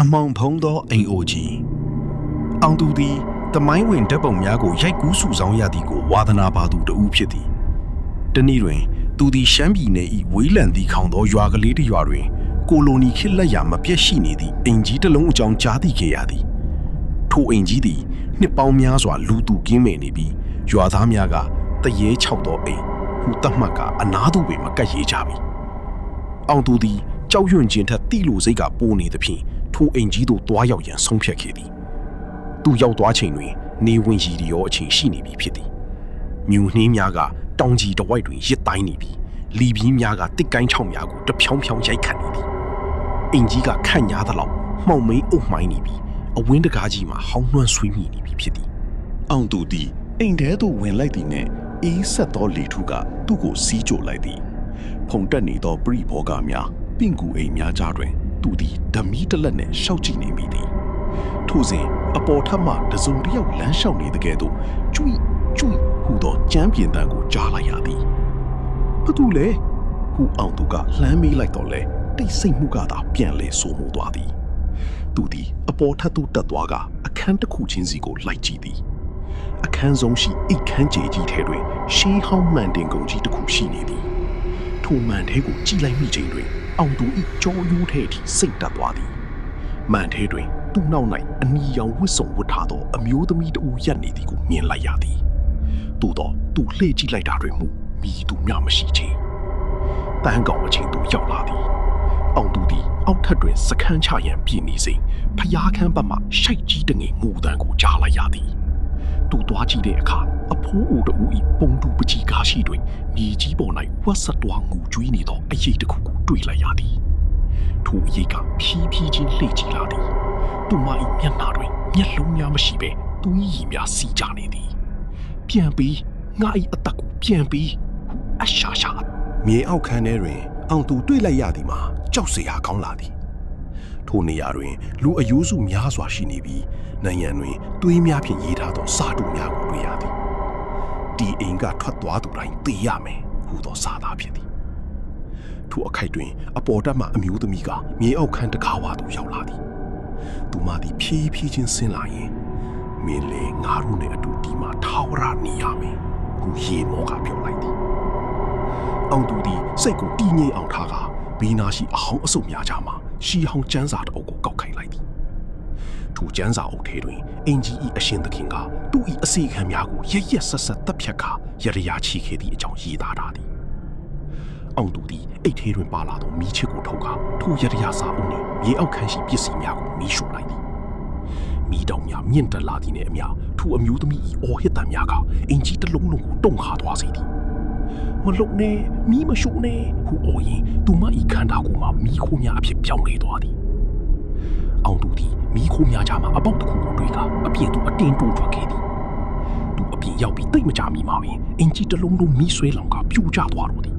အမောင်ဖုံးသောအိမ်အိုကြီးအောင်သူသည်တမိုင်းဝင်ဓာတ်ပုံများကိုရိုက်ကူးစုဆောင်းရသည်ကိုဝါသနာပါသူတဦးဖြစ်သည်တနေ့တွင်သူသည်ရှမ်းပြည်နယ်၏ဝေးလံသည့်ခေါင်သောရွာကလေးတစ်ရွာတွင်ကိုလိုနီခေတ်လက်ရာမပြတ်ရှိနေသည့်အိမ်ကြီးတစ်လုံးအကြောင်းကြားသိခဲ့ရသည်ထိုအိမ်ကြီးသည်နှစ်ပေါင်းများစွာလူသူကင်းမဲ့နေပြီးရွာသားများကတရေချောက်သောအိမ်ဟူသတ်မှတ်ကအနားသို့ပင်မကပ်ရေးကြပြီအောင်သူသည်ကြောက်ရွံ့ခြင်းထက်တိလိုစိတ်ကပိုနေသဖြင့်ထိုအိမ်ကြီးသို့တွားရောက်ရန်ဆုံးဖြတ်ခဲ့သည်သူရောက်သွားချိန်တွင်နေဝင်ရည်ရောအချိန်ရှိနေပြီဖြစ်သည်မြူနှင်းများကတောင်ကြီးတစ်ဝိုက်တွင်ရစ်တိုင်းနေပြီးလီပီးများကတစ်ကိုင်းချောင်းများကိုတဖြောင်းဖြောင်းရိုက်ခတ်နေသည်အိမ်ကြီးကခန့်ညားသလောက်မှောင်မိန်အုပ်မှိုင်းနေပြီးအဝင်းတကားကြီးမှာဟောင်းနှွမ်းဆွေးမိနေပြီဖြစ်သည်အောင်သူသည်အိမ်ထဲသို့ဝင်လိုက်သည်နှင့်အေးဆက်သောလေထုကသူ့ကိုစီးကြိုလိုက်သည်ဖုန်တက်နေသောပရိဘောဂများပင့်ကူအိမ်များကြားတွင်သူသည်ဓမီတလက်နှင့်ရှောက်ကြည့်နေမိသည်ထို့စဉ်အပေါ်ထပ်မှတစုံတစ်ယောက်လမ်းလျှောက်နေတဲ့ကဲ့သို့ကျွိဟူသောကြမ်းပြင်တန်းကိုကြားလိုက်ရသည်ဘသူလဲဟူအောင်သူကလှမ်းမေးလိုက်တော့လဲတိတ်ဆိတ်မှုကသာပြန်လဲဆိုမှုသွားသည်သူသည်အပေါ်ထပ်သို့တက်သွားကအခန်းတစ်ခုချင်းစီကိုလိုက်ကြည့်သည်အခန်းဆုံးရှိအိတ်ခမ်းကျေကြီးထဲတွင်ရှေးဟောင်းမှန်တင်ကုန်ကြီးတစ်ခုရှိနေသည်ထိုမှန်ထဲကိုကြည့်လိုက်မိချိန်တွင်အောင်သူ၏ကြောရိုးထဲအထိစိတ်တက်သွားသည်မှန်ထဲတွင်သူ့နောက်၌အနီရောင်ဝတ်စုံဝတ်ထားသောအမျိုးသမီးတဦးရပ်နေသည်ကိုမြင်လိုက်ရသည်သို့တော့သူလှည့်ကြည့်လိုက်တာတွင်မူမိသူမျှမရှိချေတန်းကောင်အချင်းသူရောက်လာသည်အောင်သူသည်အောက်ထပ်တွင်စခန်းချရန်ပြင်နေစဉ်ဖျားခန်းဘက်မှရှိုက်ကြီးတငယ်ငိုတန်းကိုကြားလိုက်ရသည်သူသွားကြည့်တဲ့အခါအဖိုးအိုတဦး၏ပုံတူပကြီးကားရှိတွင်မြေကြီးပေါ်၌ဝက်ဆက်တွားငူကျွေးနေသောအရိပ်တစ်ခုကိုတွေ့လိုက်ရသည်ထိုအရိပ်ကဖြည်းဖြည်းချင်းလှည့်ကြည့်လာသည်သူမ၏မျက်နှာတွင်မျက်လုံးများမရှိဘဲသူ၏ရည်များစီးကြနေသည်ပြန်ပြီးငါ၏အသက်ကိုပြန်ပြီးအရှာရှာမြေအောက်ခန်းထဲတွင်အောင်သူတွေ့လိုက်ရသည်မှာကြောက်စရာကောင်းလာသည်ထိုနေရာတွင်လူအယိုးစုများစွာရှိနေပြီးနိုင်ငံတွင်သွေးများဖြင့်ရေးထားသောစာတုများကိုတွေ့ရသည်ဒီအိမ်ကထွက်သွားသူတိုင်းသေရမယ်ဟူသောစာသားဖြစ်သည်ထိုအခိုက်တွင်အပေါ်တက်မှအမျိုးသမီးကမြေအောက်ခန်းတကားဝါသို့ရောက်လာသည်သူမသည်ဖြည်းဖြည်းချင်းဆင်းလာရင်မင်းလေငါတို့နဲ့အတူဒီမှာထာဝရနေရမယ်ဟုရေမောကပြောလိုက်သည်အောင်သူသည်စိတ်ကိုတည်ငြိမ်အောင်ထားကဘေးနာရှိအဟောင်းအဆုပ်များကြားမှာရှီဟောင်းကျန်းစာတအုပ်ကိုကောက်ခိုင်းလိုက်သည်ထိုကျန်းစာအုပ်ထဲတွင်အင်ကြီး၏အရှင်သခင်ကသူ့၏အစီခံများကိုရရက်ဆက်ဆက်တပ်ဖြတ်ကာရရချီခဲ့သည့်အကြောင်းရေးသားထားသည်အောင်သူသည်အိတ်ထဲတွင်ပါလာသောမီးချစ်ကိုထုတ်ကာထိုရရစာအုပ်နှင့်မြေအောက်ခန်းရှိပစ္စည်းများကိုမီးရှို့လိုက်သည်မီးတောင်များမြင့်တက်လာသည်နှင့်အမျှထိုအမျိုးသမီး၏အော်ဟစ်တံများကအင်ကြီးတစ်လုံးလုံးကိုတုံခါသွားစေသည်မလုံနဲ့မီးမရှို့နဲ့ဟူအော်ရင်သူမ၏ခန္ဓာကိုယ်မှာမီးခိုးများအဖြစ်ပြောင်းလဲသွားသည်အောင်သူသည်မီးခိုးများကြားမှာအပေါက်တစ်ခုကိုတွေ့ကအပြင်သို့အတင်းတိုးထွက်ခဲ့သည်သူအပြင်ရောက်ပြီးတိတ်မကြမီမှာပင်အင်ကြီးတစ်လုံးလုံးမီးဆွဲလောင်ကပြိုကျသွားတော့သည်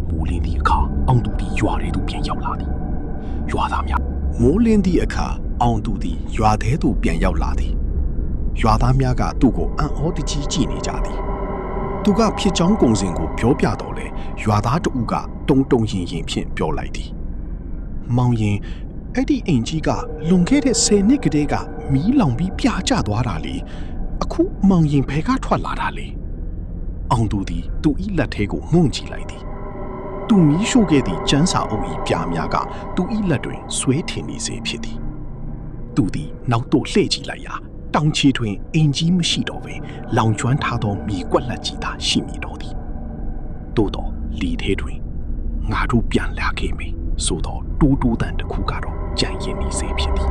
မိုးလင်းသည့်အခါအောင်သူသည်ရွာထဲသို့ပြန်ရောက်လာသည်ရွာသားများမိုးလင်းသည့်အခါအောင်သူသည်ရွာထဲသို့ပြန်ရောက်လာသည်ရွာသားများကသူ့ကိုအံ့ဩတကြီးကြည့်နေကြသည်သူကဖြစ်ချောင်းကုံစင်ကိုပြောပြတော့လေရွာသားတဦးကတုံရင်ဖြင့်ပြောလိုက်သည်မောင်ရင်အဲ့ဒီအိမ်ကြီးကလွန်ခဲ့တဲ့10နှစ်ကတည်းကမီးလောင်ပြီးပြာကျသွားတာလေအခုမောင်ရင်ဘယ်ကထွက်လာတာလဲအောင်သူသည်သူ၏လက်ထဲကိုငုံကြည့်လိုက်သည်သူမီးရှို့ခဲ့သည့်ကျန်းစာအုပ်၏ပြာများကသူ၏လက်တွင်ဆွဲထင်နေစေဖြစ်သည်သူသည်နောက်သို့လှည့်ကြည့်လိုက်ရာတောင်ချီတွင်အင်ကြီးမရှိတော့ပဲလောင်ကျွမ်းထားသောမြေကွက်လက်ကြီးသာရှိမိတော့သည်သို့တော့လီထဲတွင်ငါတို့ပြန်လာခဲ့မယ်ဆိုတော့တိုးတန်တစ်ခုကတော့ကြံ့ရင်နေစေဖြစ်သည်